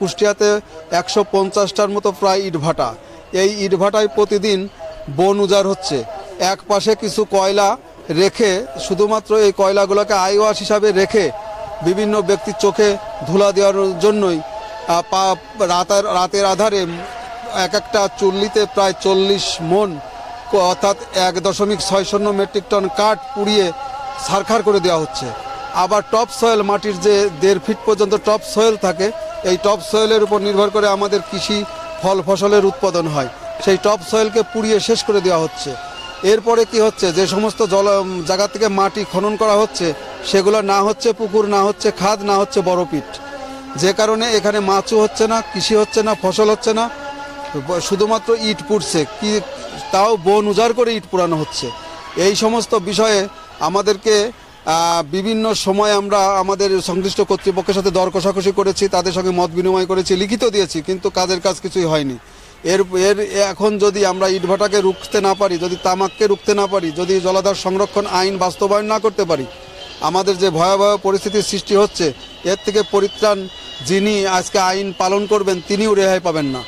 কুষ্টিয়াতে 150টার মতো প্রায় ইটভাটা। এই ইটভাটায় প্রতিদিন বন উজাড় হচ্ছে। এক পাশে কিছু কয়লা রেখে, শুধুমাত্র এই কয়লাগুলোকে আইওয়াশ হিসাবে রেখে বিভিন্ন ব্যক্তির চোখে ধুলা দেওয়ার জন্যই রাতের আধারে এক একটা চুল্লিতে প্রায় 40 মণ অর্থাৎ 1.6 মেট্রিক টন কাঠ পুড়িয়ে ছারখার করে দেওয়া হচ্ছে। আবার টপ সয়েল, মাটির যে 1.5 ফিট পর্যন্ত টপ সয়েল থাকে, এই টপ সয়েলের উপর নির্ভর করে আমাদের কৃষি ফল ফসলের উৎপাদন হয়, সেই টপ সয়েলকে পুড়িয়ে শেষ করে দেওয়া হচ্ছে। এরপরে কি হচ্ছে, যে সমস্ত জায়গা থেকে মাটি খনন করা হচ্ছে সেগুলো না হচ্ছে পুকুর, না হচ্ছে খাদ, না হচ্ছে বড়পিট, যে কারণে এখানে মাছও হচ্ছে না, কৃষি হচ্ছে না, ফসল হচ্ছে না, শুধুমাত্র ইট পুড়ছে, কি তাও বন উজাড় করে ইট পুরানো হচ্ছে। এই সমস্ত বিষয়ে আমাদেরকে বিভিন্ন সময় আমরা আমাদের সংশ্লিষ্ট কর্তৃপক্ষের সাথে দর কষাকষি করেছি, তাদের সঙ্গে মত বিনিময় করেছি, লিখিত দিয়েছি, কিন্তু কাজের কাজ কিছুই হয়নি। এখন যদি আমরা ইটভাটাকে রুখতে না পারি, যদি তামাককে রুখতে না পারি, যদি জলাধার সংরক্ষণ আইন বাস্তবায়ন না করতে পারি, আমাদের যে ভয়াবহ পরিস্থিতির সৃষ্টি হচ্ছে, এর থেকে পরিত্রাণ যিনি আজকে আইন পালন করবেন তিনিও রেহাই পাবেন না।